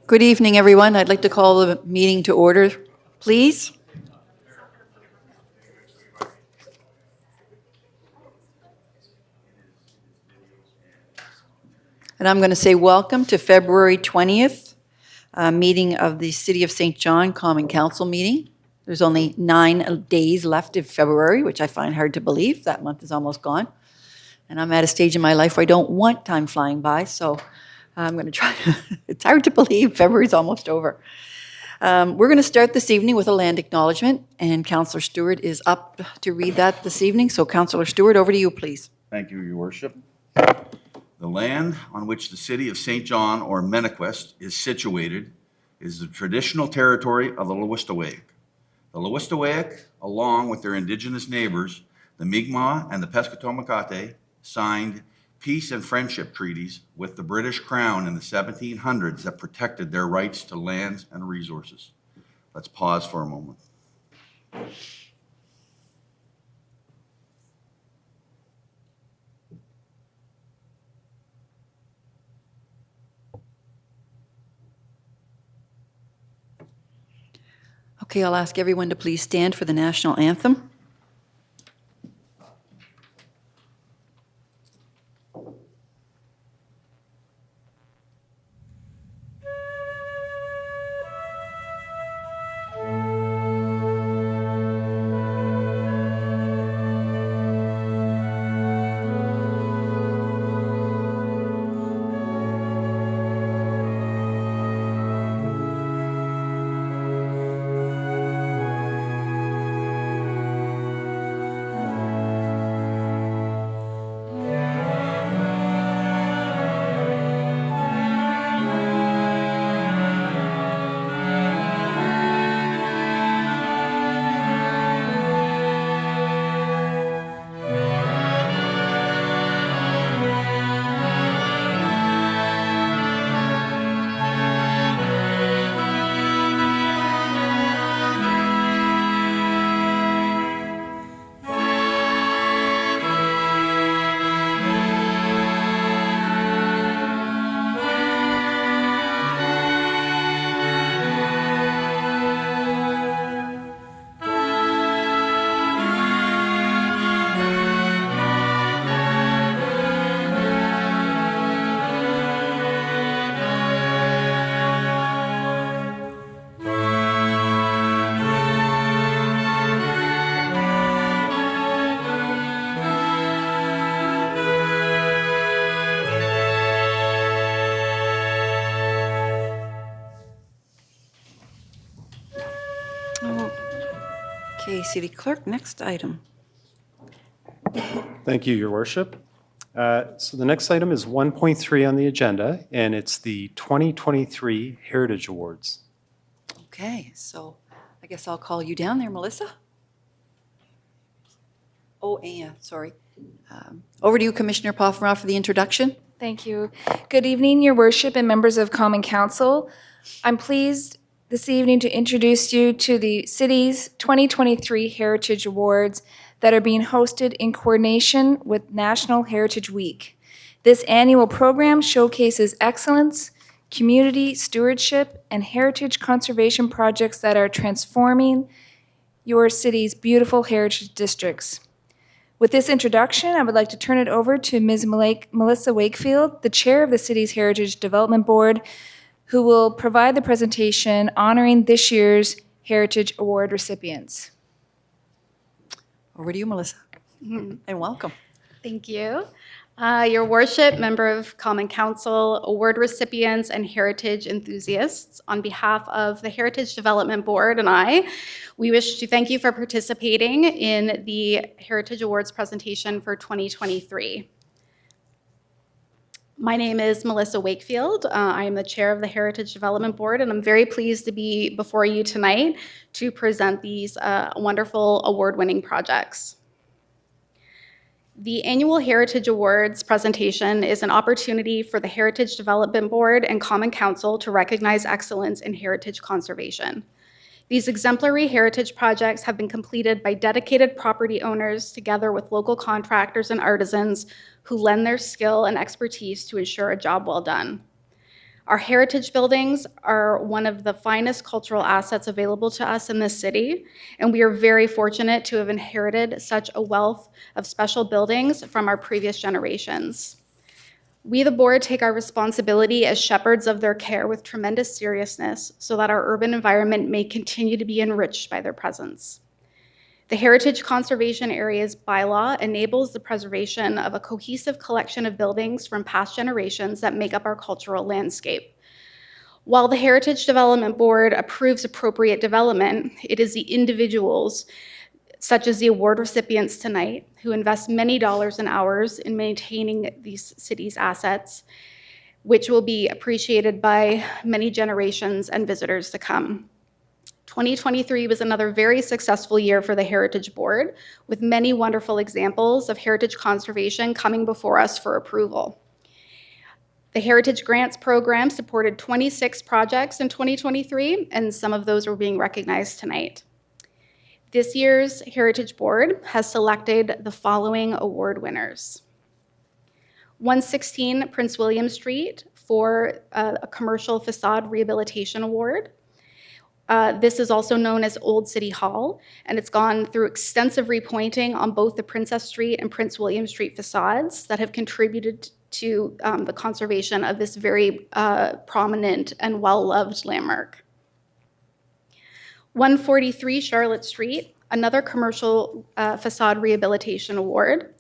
Good evening, everyone. I'd like to call the meeting to order, please. And I'm going to say welcome to February 20th, meeting of the City of St. John Common Council meeting. There's only 9 days left of February, which I find hard to believe. That month is almost gone. And I'm at a stage in my life where I don't want time flying by, so I'm going to try. It's hard to believe February's almost over. We're going to start this evening with a land acknowledgement, and Councillor Stewart is up to read that this evening. So Councillor Stewart, over to you, please. Thank you, Your Worship. The land on which the city of St. John, or Mennequest, is situated is the traditional territory of the Lewistawayik. The Lewistawayik, along with their indigenous neighbors, the Mi'kmaq and the Pescatomakate, signed peace and friendship treaties with the British Crown in the 1700s that protected their rights to lands and resources. Let's pause for a moment. Okay, I'll ask everyone to please stand for the national anthem. Okay, City Clerk, next item. Thank you, Your Worship. So the next item is 1.3 on the agenda, and it's the 2023 Heritage Awards. Okay, so I guess I'll call you down there, Melissa. Oh, Anne, sorry. Over to you, Commissioner Poffenroth, for the introduction. Thank you. Good evening, Your Worship and members of Common Council. I'm pleased this evening to introduce you to the city's 2023 Heritage Awards that are being hosted in coordination with National Heritage Week. This annual program showcases excellence, community stewardship, and heritage conservation projects that are transforming your city's beautiful heritage districts. With this introduction, I would like to turn it over to Ms. Melissa Wakefield, the chair of the city's Heritage Development Board, who will provide the presentation honoring this year's Heritage Award recipients. Over to you, Melissa. And welcome. Thank you. Your Worship, member of Common Council, award recipients, and heritage enthusiasts, on behalf of the Heritage Development Board and I, we wish to thank you for participating in the Heritage Awards presentation for 2023. My name is Melissa Wakefield. I am the chair of the Heritage Development Board, and I'm very pleased to be before you tonight to present these wonderful award-winning projects. The annual Heritage Awards presentation is an opportunity for the Heritage Development Board and Common Council to recognize excellence in heritage conservation. These exemplary heritage projects have been completed by dedicated property owners together with local contractors and artisans who lend their skill and expertise to ensure a job well done. Our heritage buildings are one of the finest cultural assets available to us in this city, and we are very fortunate to have inherited such a wealth of special buildings from our previous generations. We, the board, take our responsibility as shepherds of their care with tremendous seriousness so that our urban environment may continue to be enriched by their presence. The Heritage Conservation Areas bylaw enables the preservation of a cohesive collection of buildings from past generations that make up our cultural landscape. While the Heritage Development Board approves appropriate development, it is the individuals, such as the award recipients tonight, who invest many dollars and hours in maintaining these cities' assets, which will be appreciated by many generations and visitors to come. 2023 was another very successful year for the Heritage Board, with many wonderful examples of heritage conservation coming before us for approval. The Heritage Grants Program supported 26 projects in 2023, and some of those were being recognized tonight. This year's Heritage Board has selected the following award winners. 116 Prince William Street for a commercial facade rehabilitation award. This is also known as Old City Hall, and it's gone through extensive repointing on both the Princess Street and Prince William Street facades that have contributed to the conservation of this very prominent and well-loved landmark. 143 Charlotte Street, another commercial facade rehabilitation award.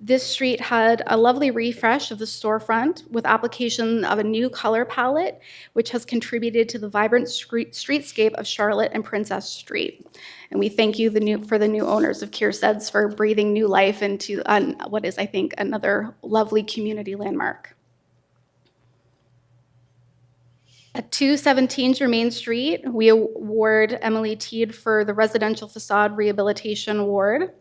This street had a lovely refresh of the storefront with application of a new color palette, which has contributed to the vibrant streetscape of Charlotte and Princess Street. And we thank you for the new owners of Kiersteads for breathing new life into what is, I think, another lovely community landmark. At 217 Germain Street, we award Emily Teed for the Residential Facade Rehabilitation Award.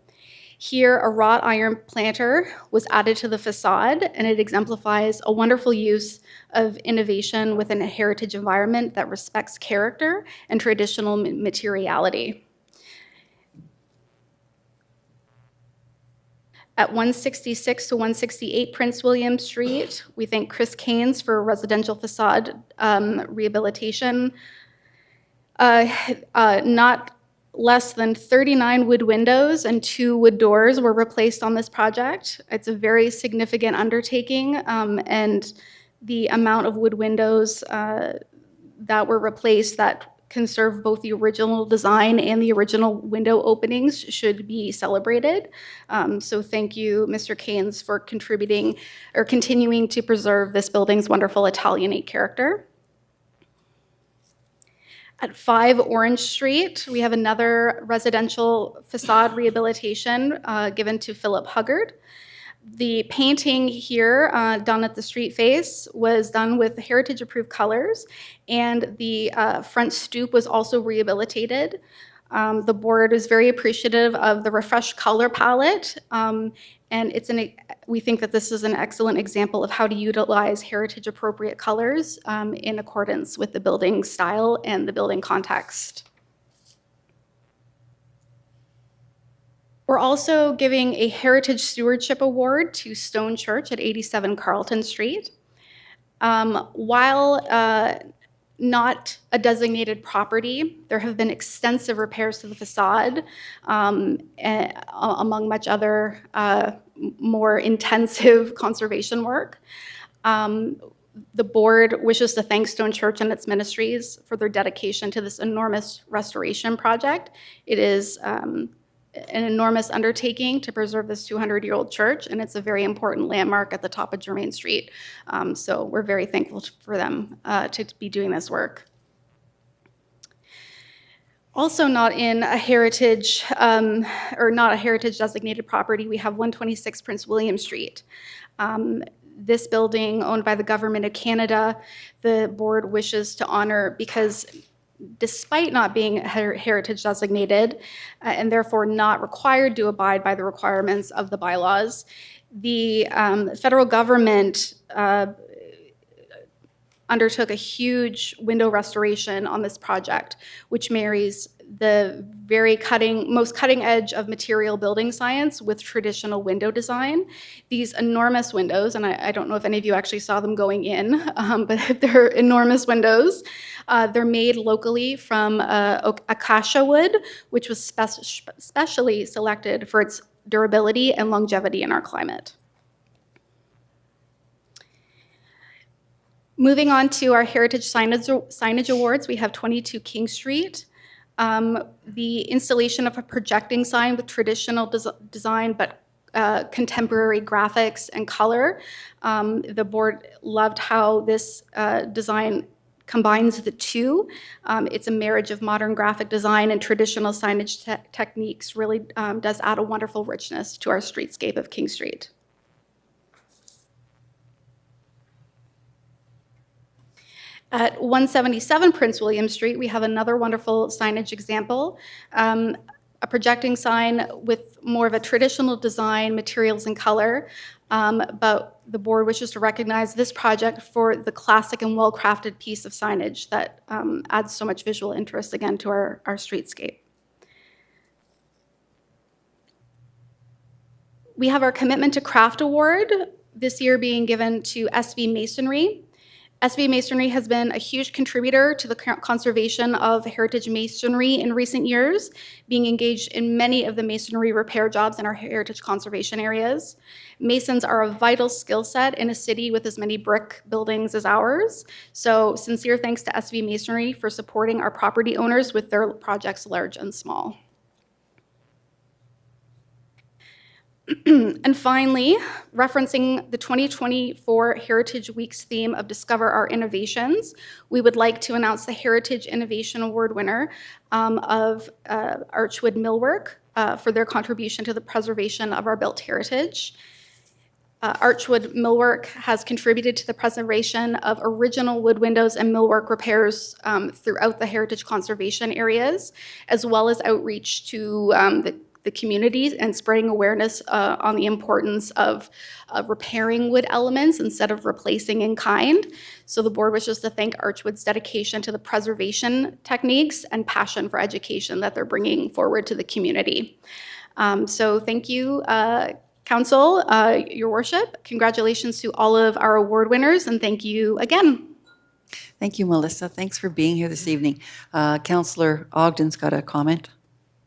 Here, a wrought iron planter was added to the facade, and it exemplifies a wonderful use of innovation within a heritage environment that respects character and traditional materiality. At 166 to 168 Prince William Street, we thank Chris Keynes for residential facade rehabilitation. Not less than 39 wood windows and 2 wood doors were replaced on this project. It's a very significant undertaking, and the amount of wood windows that were replaced that conserve both the original design and the original window openings should be celebrated. So thank you, Mr. Keynes, for contributing or continuing to preserve this building's wonderful Italianate character. At 5 Orange Street, we have another residential facade rehabilitation given to Philip Huggard. The painting here done at the street face was done with heritage-approved colors, and the front stoop was also rehabilitated. The board is very appreciative of the refreshed color palette, and we think that this is an excellent example of how to utilize heritage-appropriate colors in accordance with the building style and the building context. We're also giving a Heritage Stewardship Award to Stone Church at 87 Carlton Street. While not a designated property, there have been extensive repairs to the facade, among much other more intensive conservation work. The board wishes to thank Stone Church and its ministries for their dedication to this enormous restoration project. It is an enormous undertaking to preserve this 200-year-old church, and it's a very important landmark at the top of Germain Street. So we're very thankful for them to be doing this work. Also not in a heritage, or not a heritage designated property, we have 126 Prince William Street. This building, owned by the Government of Canada, the board wishes to honor because despite not being heritage designated and therefore not required to abide by the requirements of the bylaws, the federal government undertook a huge window restoration on this project, which marries the most cutting edge of material building science with traditional window design. These enormous windows, and I don't know if any of you actually saw them going in, but they're enormous windows. They're made locally from acacia wood, which was specially selected for its durability and longevity in our climate. Moving on to our Heritage Signage Awards, we have 22 King Street. The installation of a projecting sign with traditional design, but contemporary graphics and color. The board loved how this design combines the two. It's a marriage of modern graphic design and traditional signage techniques, really does add a wonderful richness to our streetscape of King Street. At 177 Prince William Street, we have another wonderful signage example, a projecting sign with more of a traditional design, materials, and color, but the board wishes to recognize this project for the classic and well-crafted piece of signage that adds so much visual interest, again, to our streetscape. We have our Commitment to Craft Award, this year being given to SV Masonry. SV Masonry has been a huge contributor to the conservation of heritage masonry in recent years, being engaged in many of the masonry repair jobs in our heritage conservation areas. Masons are a vital skill set in a city with as many brick buildings as ours. So sincere thanks to SV Masonry for supporting our property owners with their projects large and small. And finally, referencing the 2024 Heritage Week's theme of Discover Our Innovations, we would like to announce the Heritage Innovation Award winner of Archwood Millwork for their contribution to the preservation of our built heritage. Archwood Millwork has contributed to the preservation of original wood windows and millwork repairs throughout the heritage conservation areas, as well as outreach to the communities and spreading awareness on the importance of repairing wood elements instead of replacing in kind. So the board wishes to thank Archwood's dedication to the preservation techniques and passion for education that they're bringing forward to the community. So thank you, Council, Your Worship. Congratulations to all of our award winners, and thank you again. Thank you, Melissa. Thanks for being here this evening. Councillor Ogden's got a comment.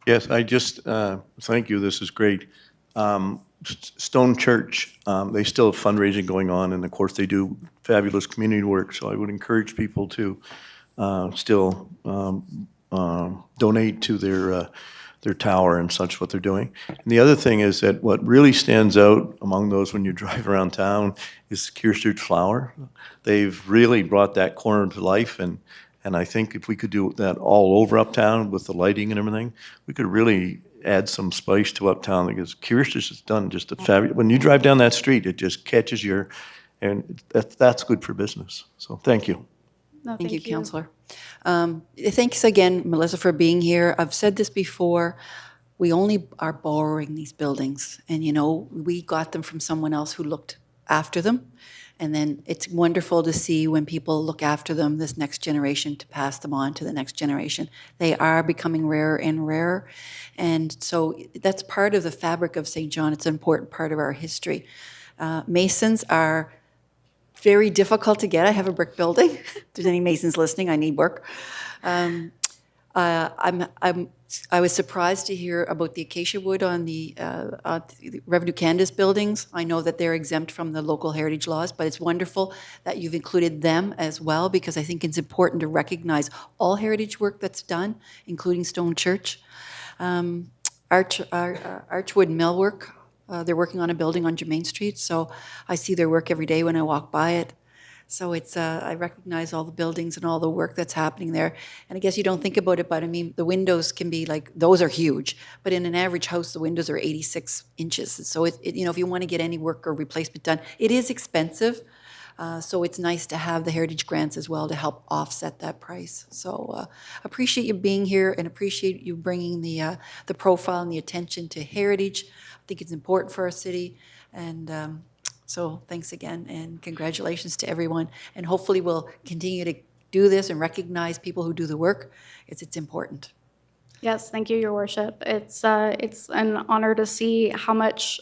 Yes, I just, thank you, this is great. Stone Church, they still have fundraising going on, and of course, they do fabulous community work, so I would encourage people to still donate to their tower and such, what they're doing. And the other thing is that what really stands out among those when you drive around town is Keir Street Flower. They've really brought that corner to life, and I think if we could do that all over Uptown with the lighting and everything, we could really add some spice to Uptown, because Keir Street has done just a fabulous, when you drive down that street, it just catches your, and that's good for business. So thank you. No, Thank you, Councillor. Thanks again, Melissa, for being here. I've said this before, we only are borrowing these buildings, and you know, we got them from someone else who looked after them. And then it's wonderful to see when people look after them, this next generation, to pass them on to the next generation. They are becoming rarer and rarer. And so that's part of the fabric of St. John. It's an important part of our history. Masons are very difficult to get. I have a brick building. If there's any masons listening, I need work. I was surprised to hear about the acacia wood on the Revenue Canada's buildings. I know that they're exempt from the local heritage laws, but it's wonderful that you've included them as well, because I think it's important to recognize all heritage work that's done, including Stone Church. Archwood Millwork, they're working on a building on Germain Street, so I see their work every day when I walk by it. So it's, I recognize all the buildings and all the work that's happening there. And I guess you don't think about it, but I mean, the windows can be like, those are huge. But in an average house, the windows are 86 inches. So, you know, if you want to get any work or replacement done, it is expensive. So it's nice to have the heritage grants as well to help offset that price. So appreciate you being here, and appreciate you bringing the profile and the attention to heritage. I think it's important for our city. And so thanks again, and congratulations to everyone. And hopefully we'll continue to do this and recognize people who do the work. It's important. Yes, thank you, Your Worship. It's an honor to see how much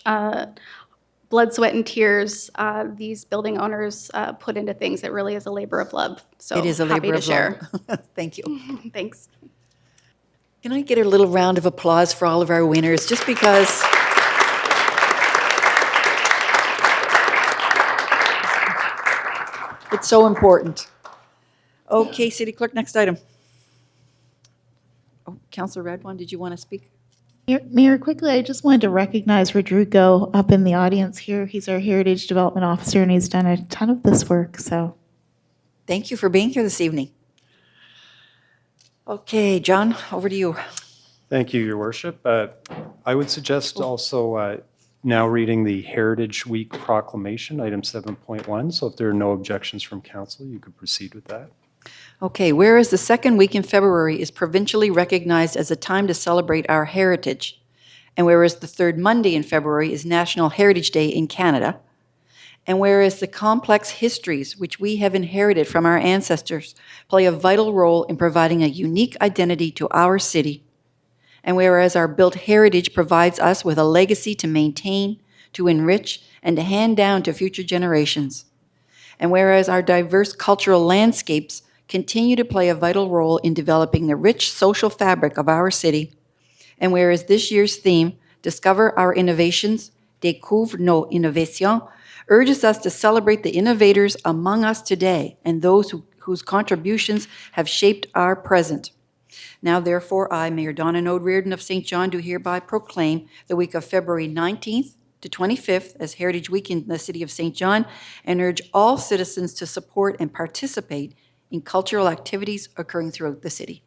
blood, sweat, and tears these building owners put into things. It really is a labor of love. So It is a happy labor to of share. love. Thank you. Thanks. Can I get a little round of applause for all of our winners, just because? It's so important. Okay, City Clerk, next item. Oh, Councilor Radwan, did you want to speak? Mayor, quickly, I just wanted to recognize Rodrigo up in the audience here. He's our Heritage Development Officer, and he's done a ton of this work, so. Thank you for being here this evening. Okay, John, over to you. Thank you, Your Worship. I would suggest also now reading the Heritage Week proclamation, item 7.1. So if there are no objections from council, you could proceed with that. Okay, whereas the second week in February is provincially recognized as a time to celebrate our heritage, and whereas the third Monday in February is National Heritage Day in Canada, and whereas the complex histories which we have inherited from our ancestors play a vital role in providing a unique identity to our city, and whereas our built heritage provides us with a legacy to maintain, to enrich, and to hand down to future generations, and whereas our diverse cultural landscapes continue to play a vital role in developing the rich social fabric of our city, and whereas this year's theme, Discover Our Innovations, Découvre nos innovations, urges us to celebrate the innovators among us today and those whose contributions have shaped our present. Now, therefore, I, Mayor Donna Node Reardon of St. John, do hereby proclaim the week of February 19th to 25th as Heritage Week in the City of St. John, and urge all citizens to support and participate in cultural activities occurring throughout the city.